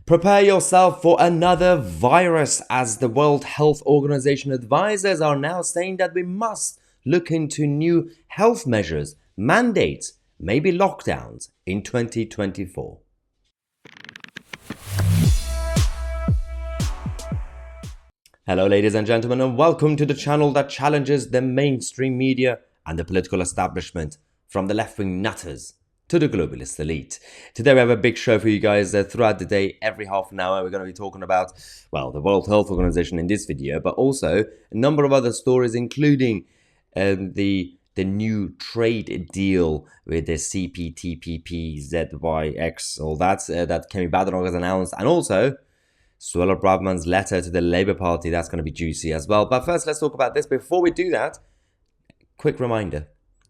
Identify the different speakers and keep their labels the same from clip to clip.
Speaker 1: Prepare yourself for another virus, as the World Health Organization advisors are now saying that we must look into new health measures, mandates, maybe lockdowns in 2024. Hello, ladies and gentlemen, and welcome to the channel that challenges the mainstream media and the political establishment, from the left-wing nutters to the globalist elite. Today we have a big show for you guys. Throughout the day, every half an hour, we're going to be talking about, well, the World Health Organization in this video, but also a number of other stories, including the new trade deal with the CPTPP, ZYX, all that Kemi Badenoch has announced, and also Suella Braverman's letter to the Labour Party. That's going to be juicy as well. But first, let's talk about this. Before we do that, quick reminder.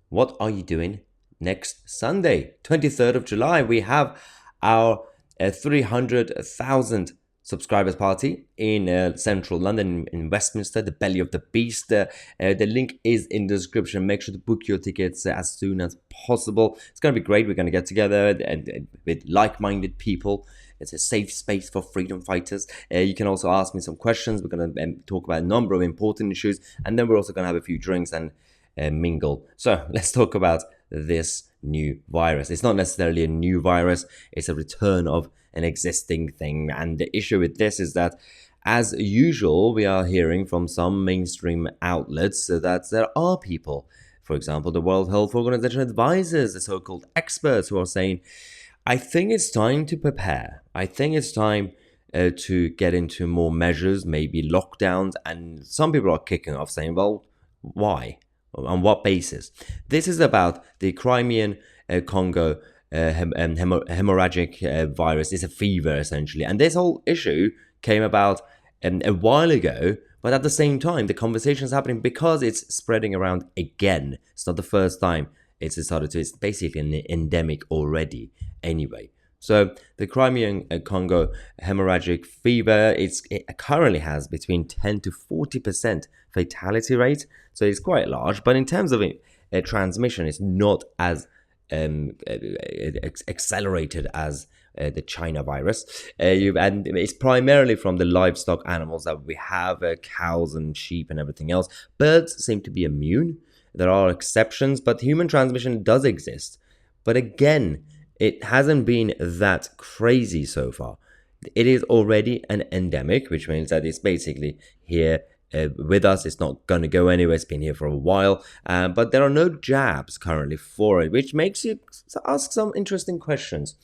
Speaker 1: What are you doing next Sunday, 23rd of July? We have our 300,000 subscribers party in central London, in Westminster, the belly of the beast. The link is in the description. Make sure to book your tickets as soon as possible. It's going to be great. We're going to get together with like-minded people. It's a safe space for freedom fighters. You can also ask me some questions. We're going to talk about a number of important issues, and then we're also going to have a few drinks and mingle. So let's talk about this new virus. It's not necessarily a new virus. It's a return of an existing thing. And the issue with this is that, as usual, we are hearing from some mainstream outlets that there are people, for example, the World Health Organization advisors, the so-called experts, who are saying, I think it's time to prepare. I think it's time to get into more measures, maybe lockdowns. And some people are kicking off saying, well, why? On what basis? This is about the Crimean Congo hemorrhagic virus. It's a fever, essentially. And this whole issue came about a while ago, but at the same time, the conversation is happening because it's spreading around again. It's not the first time it's started to. It's basically an endemic already anyway. So the Crimean Congo hemorrhagic fever, it currently has between 10 to 40% fatality rate. So it's quite large, but in terms of transmission, it's not as accelerated as the China virus. And it's primarily from the livestock animals that we have, cows and sheep and everything else. Birds seem to be immune. There are exceptions, but human transmission does exist. But again, it hasn't been that crazy so far. It is already an endemic, which means that it's basically here with us. It's not going to go anywhere. It's been here for a while. But there are no jabs currently for it, which makes you ask some interesting questions.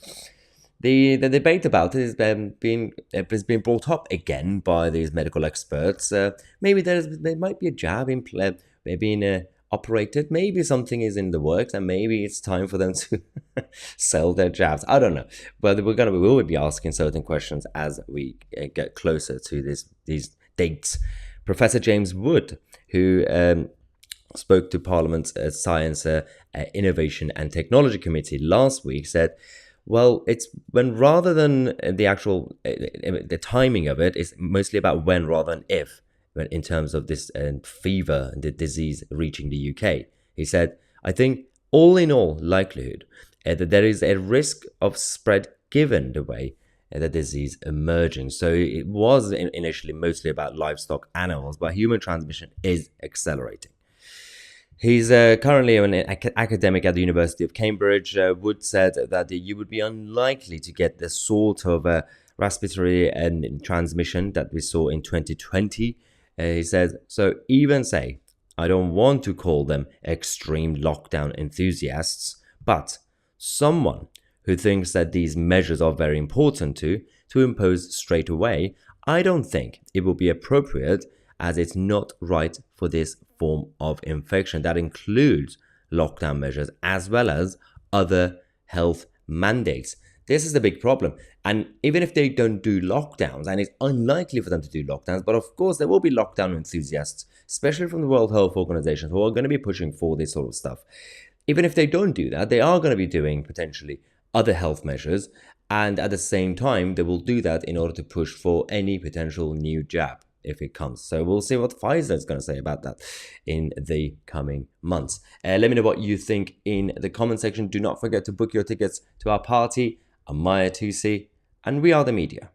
Speaker 1: The debate about it is being brought up again by these medical experts. Maybe there might be a jab in play, maybe operated. Maybe something is in the works, and maybe it's time for them to sell their jabs. I don't know, but we will be asking certain questions as we get closer to these dates. Professor James Wood, who spoke to Parliament's Science, Innovation and Technology Committee last week, said, well, it's when rather than the actual the timing of it, it's mostly about when rather than if. In terms of this fever and the disease reaching the UK. He said, I think all in all likelihood that there is a risk of spread given the way the disease emerging. So it was initially mostly about livestock animals, but human transmission is accelerating. He's currently an academic at the University of Cambridge. Wood said that you would be unlikely to get the sort of respiratory transmission that we saw in 2020. He says, so even say, I don't want to call them extreme lockdown enthusiasts, but someone who thinks that these measures are very important to impose straight away, I don't think it will be appropriate, as it's not right for this form of infection. That includes lockdown measures as well as other health mandates. This is the big problem. And even if they don't do lockdowns, and it's unlikely for them to do lockdowns, but of course there will be lockdown enthusiasts, especially from the World Health Organization, who are going to be pushing for this sort of stuff. Even if they don't do that, they are going to be doing potentially other health measures. And at the same time, they will do that in order to push for any potential new jab if it comes. So we'll see what Pfizer is going to say about that in the coming months. Let me know what you think in the comment section. Do not forget to book your tickets to our party. I'm Mahyar, Tousi, and we are the media.